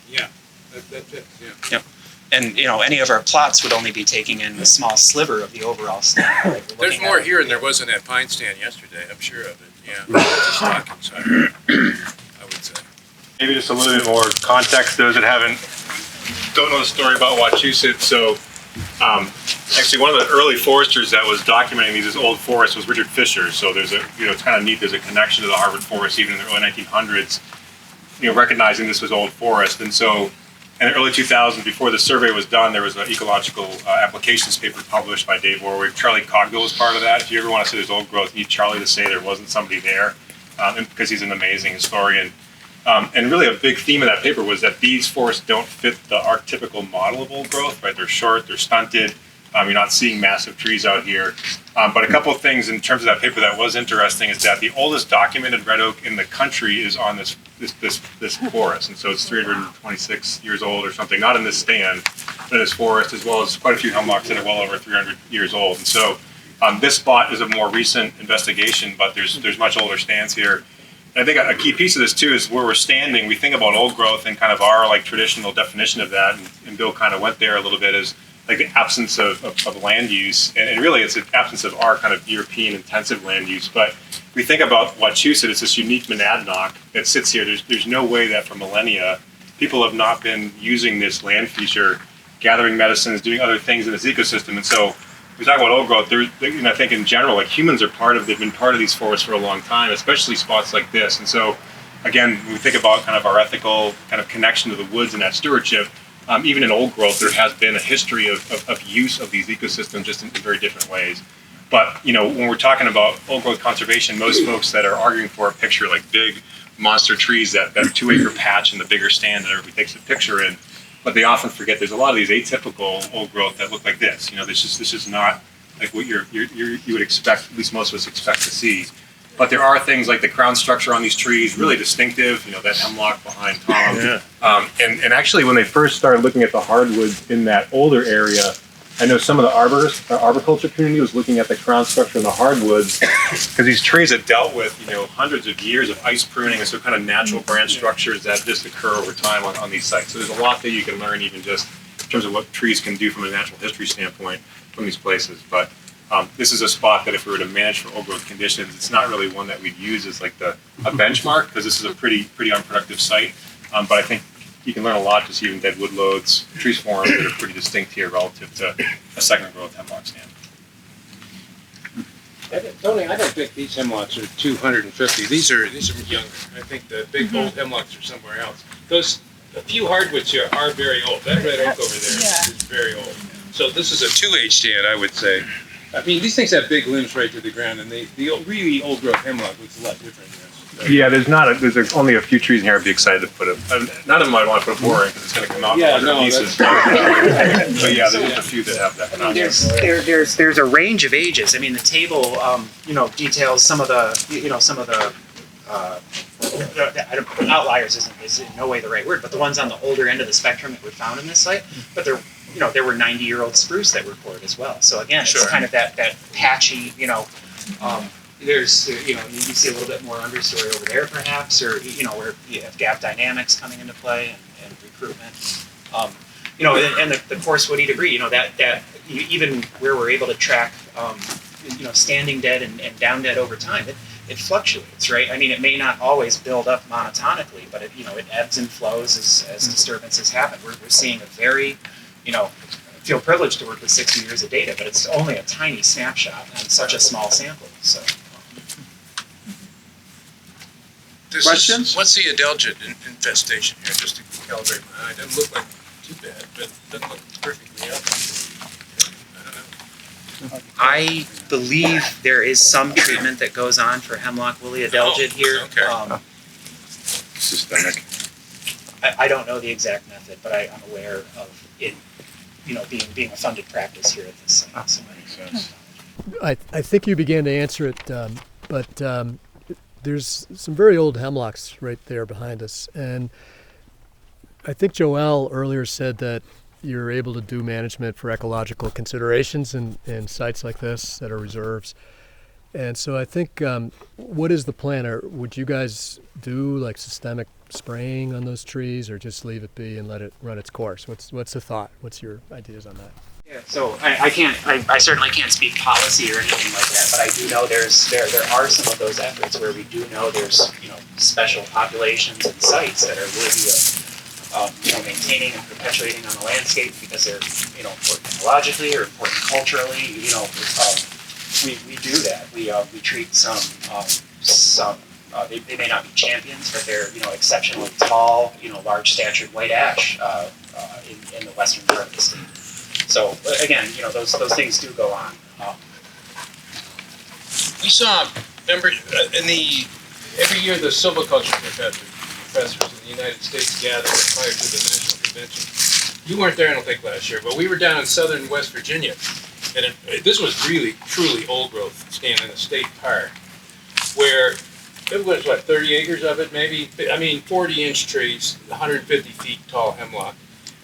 that fits, yeah. Yep. And any of our plots would only be taking in a small sliver of the overall stand. Right? There's more here than there was in that pine stand yesterday. I'm sure of it. Yeah, the stock inside, I would say. Maybe just a little bit more context, those that don't know the story about Wachusett. So actually one of the early foresters that was documenting these old forests was Richard Fisher. So there's it's kind of neat, there's a connection to the Harvard forest even in the early 1900s, recognizing this was old forest. And so in the early 2000s, before the survey was done, there was an ecological applications paper published by Dave Warwick. Charlie Cogdill was part of that. If you ever want to say there's old growth, you need Charlie to say there wasn't somebody there, because he's an amazing historian. And really a big theme of that paper was that these forests don't fit the archetypical model of old growth, right? They're short, they're stunted, you're not seeing massive trees out here. But a couple of things in terms of that paper that was interesting is that the oldest documented red oak in the country is on this forest. And so it's 326 years old or something, not in this stand, but in this forest, as well as quite a few hemlocks that are well over 300 years old. And so this spot is a more recent investigation, but there's much older stands here. And I think a key piece of this too is where we're standing. We think about old growth and kind of our traditional definition of that, and Bill kind of went there a little bit, is like the absence of land use, and really it's an absence of our kind of European intensive land use. But we think about Wachusett, it's this unique monadnock that sits here. There's no way that for millennia people have not been using this land feature, gathering medicines, doing other things in this ecosystem. And so we talk about old growth. I think in general, like humans are they've been part of these forests for a long time, especially spots like this. And so again, when we think about kind of our ethical kind of connection to the woods and that stewardship, even in old growth, there has been a history of use of these ecosystems just in very different ways. But when we're talking about old growth conservation, most folks that are arguing for a picture like big monster trees, that 2-acre patch in the bigger stand that everybody takes a picture in, but they often forget there's a lot of these atypical old growth that look like this. This is not like what you would expect, at least most of us expect to see. But there are things like the crown structure on these trees, really distinctive, that hemlock behind Tom. Yeah. And actually when they first started looking at the hardwoods in that older area, I know some of the arboriculture community was looking at the crown structure in the hardwoods because these trees have dealt with, hundreds of years of ice pruning, and so kind of natural branch structures that just occur over time on these sites. So there's a lot that you can learn even just in terms of what trees can do from a natural history standpoint from these places. But this is a spot that if we were to manage for old growth conditions, it's not really one that we'd use as like a benchmark because this is a pretty unproductive site. But I think you can learn a lot just even dead wood loads, tree forms that are pretty distinct here relative to a second growth hemlock stand. Tony, I don't think these hemlocks are 250. These are younger. I think the big old hemlocks are somewhere else. A few hardwoods here are very old. That red oak over there is very old. So this is a 2H stand, I would say. I mean, these things have big limbs right to the ground, and the really old growth hemlock looks a lot different than this. Yeah, there's only a few trees in here I'd be excited to put none of them I'd want to put a borer in because it's going to come out in 100 pieces. But yeah, there's a few that have that. I mean, there's a range of ages. I mean, the table, details some of the, outliers is in no way the right word, but the ones on the older end of the spectrum that were found in this site. But there were 90-year-old spruce that were recorded as well. So again, it's kind of that patchy, there's, you see a little bit more understory over there perhaps, or, where you have gap dynamics coming into play and recruitment. And the coarse woody debris, that even where we're able to track, standing dead and down dead over time, it fluctuates, right? I mean, it may not always build up monotonically, but it ebbs and flows as disturbances happen. We're seeing a very, I feel privileged to work with 60 years of data, but it's only a tiny snapshot on such a small sample, so. Questions? What's the adelgid infestation here, just to calibrate my eye? It doesn't look like too bad, but it doesn't look perfectly out. I don't know. I believe there is some treatment that goes on for hemlock woolly adelgid here. Okay. Systemic. I don't know the exact method, but I'm aware of it, being a funded practice here at this site. So that makes sense. I think you began to answer it, but there's some very old hemlocks right there behind us, and I think Joelle earlier said that you're able to do management for ecological considerations in sites like this that are reserves. And so I think, what is the plan? Or would you guys do like systemic spraying on those trees, or just leave it be and let it run its course? What's the thought? What's your ideas on that? Yeah, so I certainly can't speak policy or anything like that, but I do know there are some of those efforts where we do know there's special populations and sites that are worthy of maintaining and perpetuating on the landscape because they're important ecologically or important culturally. We do that. We treat some they may not be champions, but they're exceptionally tall, large statured white ash in the western part of the state. So again, those things do go on. We saw, remember, every year the silviculture professors in the United States gather prior to the national convention. You weren't there, I don't think, last year, but we were down in southern West Virginia, and this was really, truly old growth stand in a state park, where it was, 30 acres of it, maybe? 40-inch trees, 150 feet tall hemlock.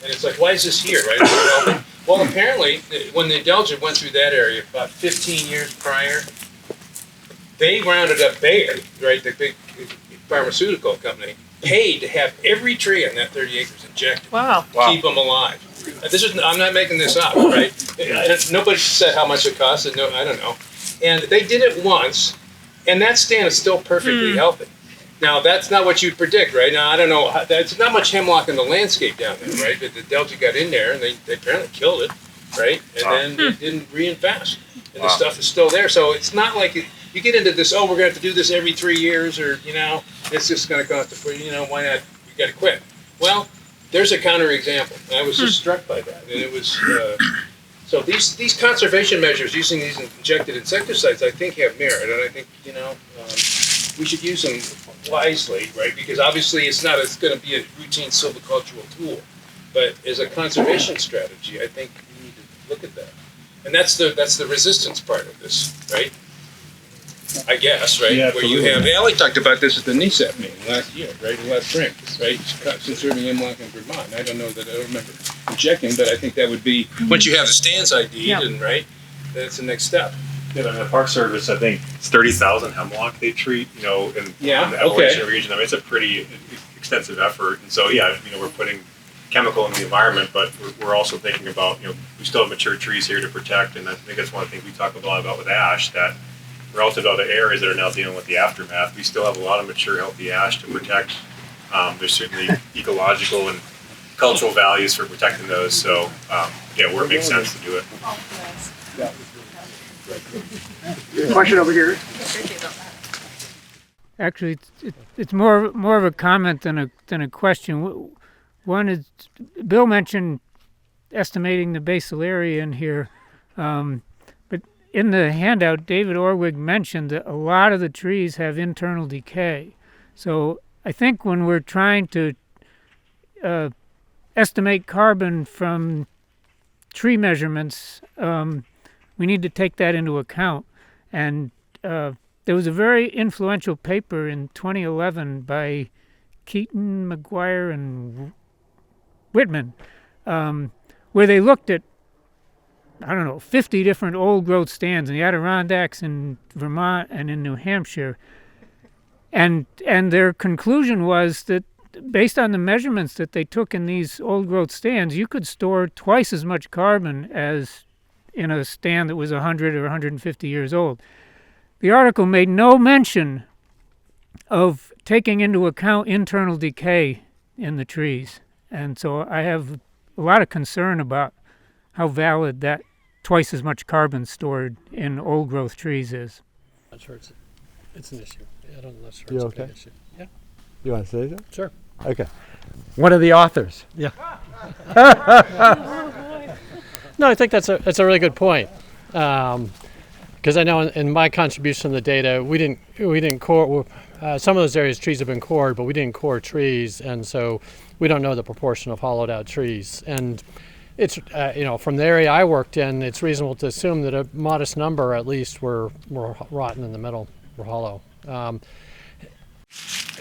And it's like, why is this here, right? Well, apparently, when the adelgid went through that area about 15 years prior, they rounded up Bayer, right, the big pharmaceutical company, paid to have every tree on that 30 acres injected. Wow. Keep them alive. I'm not making this up, right? Nobody said how much it cost, and I don't know. And they did it once, and that stand is still perfectly healthy. Now, that's not what you'd predict, right? Now, I don't know. There's not much hemlock in the landscape down there, right? But the adelgid got in there, and they apparently killed it, right? And then it didn't reinfest. And the stuff is still there. So it's not like you get into this, we're going to have to do this every 3 years, or, it's just going to cost why not? You got to quit. Well, there's a counterexample. And I was just struck by that. And it was, so these conservation measures using these injected insecticides, I think, have merit. And I think, we should use them wisely, right? Because obviously it's going to be a routine silvicultural tool. But as a conservation strategy, I think we need to look at that. And that's the resistance part of this, right? I guess, right? Yeah, Where you have, Allie talked about this at the NESAP meeting last year, right? Last spring, right? Conserving hemlock in Vermont. I don't remember objecting, but I think that would be, once you have the stands ID'd, and right, that's the next step. Yeah, I mean, the Park Service, I think it's 30,000 hemlock they treat, in the Appalachian region. I mean, it's a pretty extensive effort. And so, yeah, we're putting chemical in the environment, but we're also thinking about, we still have mature trees here to protect. And I think that's one of the things we talk a lot about with ash, that relative to other areas that are now dealing with the aftermath, we still have a lot of mature, healthy ash to protect. There's certainly ecological and cultural values for protecting those. So, where it makes sense to do it. Question over here. Actually, it's more of a comment than a question. One is, Bill mentioned estimating the basal area in here, but in the handout, David Orwig mentioned that a lot of the trees have internal decay. So I think when we're trying to estimate carbon from tree measurements, we need to take that into account. And there was a very influential paper in 2011 by Keaton, McGuire, and Whitman, where they looked at, 50 different old-growth stands in the Adirondacks in Vermont and in New Hampshire. And their conclusion was that based on the measurements that they took in these old-growth stands, you could store twice as much carbon as in a stand that was 100 or 150 years old. The article made no mention of taking into account internal decay in the trees. And so I have a lot of concern about how valid that twice as much carbon stored in old-growth trees is. I'm not sure it's an issue. I'm not sure You it's okay? a big issue. Yeah. You want to say that? Sure. Okay. One of the authors. Yeah. No, I think that's a really good point. Because I know in my contribution to the data, we didn't core. Some of those areas trees have been cored, but we didn't core trees, and so we don't know the proportion of hollowed out trees. And it's from the area I worked in, it's reasonable to assume that a modest number at least were rotten in the middle, were hollow. I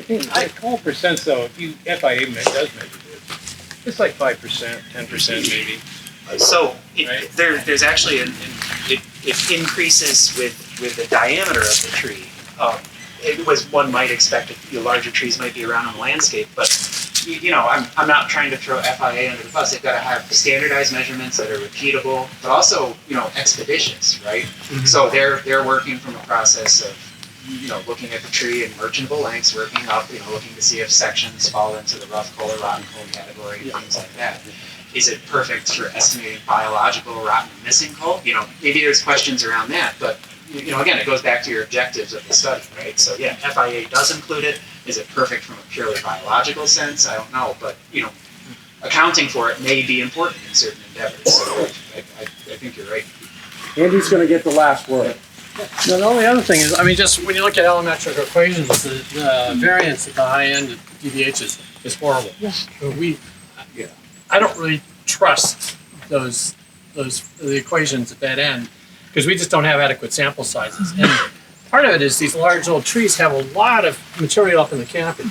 think 12% though, if you FIA does measure this, it's like 5%, 10% maybe. So there's actually it increases with the diameter of the tree. It was one might expect larger trees might be around in the landscape, but I'm not trying to throw FIA under the bus. They've got to have standardized measurements that are repeatable, but also expeditious, right? Mm-hmm. So they're working from a process of looking at the tree in merchantable lengths, working up, looking to see if sections fall into the rough coal or rotten coal category, things like that. Is it perfect for estimating biological rotten and missing coal? Maybe there's questions around that, but again, it goes back to your objectives of the study, right? So yeah, FIA does include it. Is it perfect from a purely biological sense? I don't know, but accounting for it may be important in certain endeavors. So I think you're right. Andy's going to get the last word. Now, the only other thing is, just when you look at allometric equations, the variance at the high end of DVH is horrible. Yeah. I don't really trust the equations at that end because we just don't have adequate sample sizes. And part of it is these large old trees have a lot of material up in the canopy.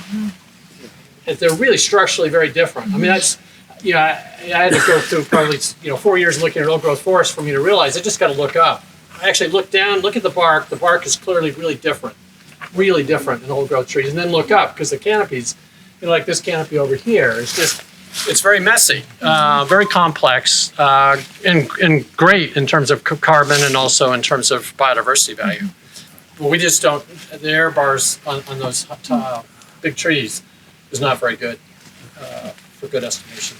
And they're really structurally very different. I had to go through probably 4 years looking at old growth forest for me to realize I just got to look up. I actually look down, look at the bark. The bark is clearly really different in old growth trees, and then look up because the canopies, like this canopy over here, it's very messy, very complex, and great in terms of carbon and also in terms of biodiversity value. But we just don't. The error bars on those big trees is not very good for good estimation.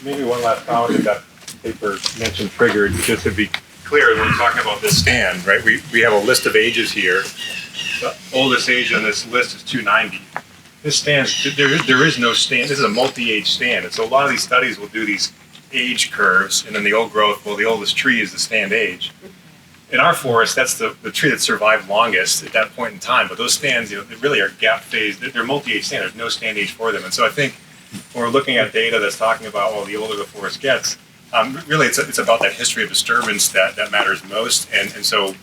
Maybe one last comment that paper mentioned triggered, just to be clear when we're talking about this stand, right? We have a list of ages here. The oldest age on this list is 290. This stand, there is no stand. This is a multi-age stand, and so a lot of these studies will do these age curves, and then the old growth. Well, the oldest tree is the stand age. In our forest, that's the tree that survived longest at that point in time. But those stands, they really are gap phased. They're multi-age stand. There's no stand age for them, and so I think when we're looking at data that's talking about, well, the older the forest gets, really it's about that history of disturbance that matters most, and so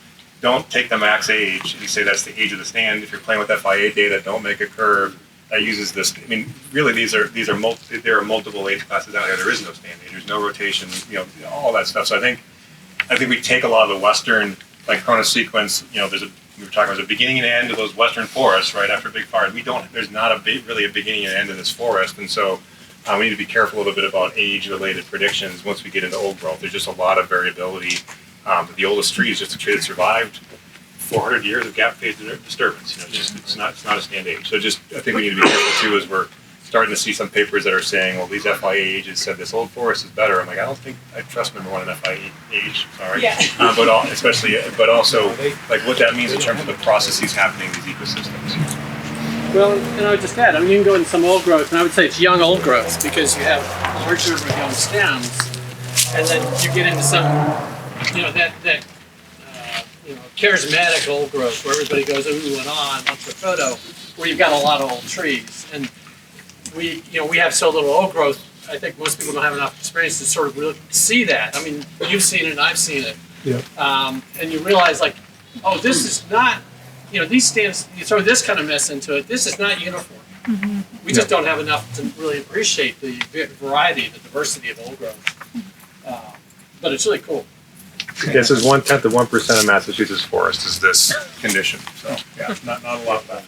don't take the max age and say that's the age of the stand. If you're playing with FIA data, don't make a curve that uses this. I mean, really, there are multiple age classes out here. There is no stand age. There's no rotation. All that stuff. So I think we take a lot of the Western, like Chrono sequence. We were talking about the beginning and end of those Western forests right after big fires. There's not really a beginning and end of this forest, and so we need to be careful a little bit about age-related predictions once we get into old growth. There's just a lot of variability. The oldest tree is just a tree that survived 400 years of gap phase disturbance. It's not a stand age. So I think we need to be careful too as we're starting to see some papers that are saying, well, these FIA ages said this old forest is better. I'm like, I don't think I trust number one an FIA age. Sorry, yeah. but also like what that means in terms of the processes happening in these ecosystems. Well, and I would just add, you can go into some old growth, and I would say it's young old growth because you have a large number of young stems, and then you get into some, that charismatic old growth where everybody goes ooh and on wants a photo, where you've got a lot of old trees, and we have so little old growth. I think most people don't have enough experience to sort of really see that. I mean, you've seen it, and I've seen it, and you realize like, oh, this is not. These stands, you throw this kind of mess into it, this is not uniform. Mm-hmm. We just don't have enough to really appreciate the variety, the diversity of old growth. But it's really cool. This is 1/10 of 1% of Massachusetts forest is this condition. So yeah, not a lot of that.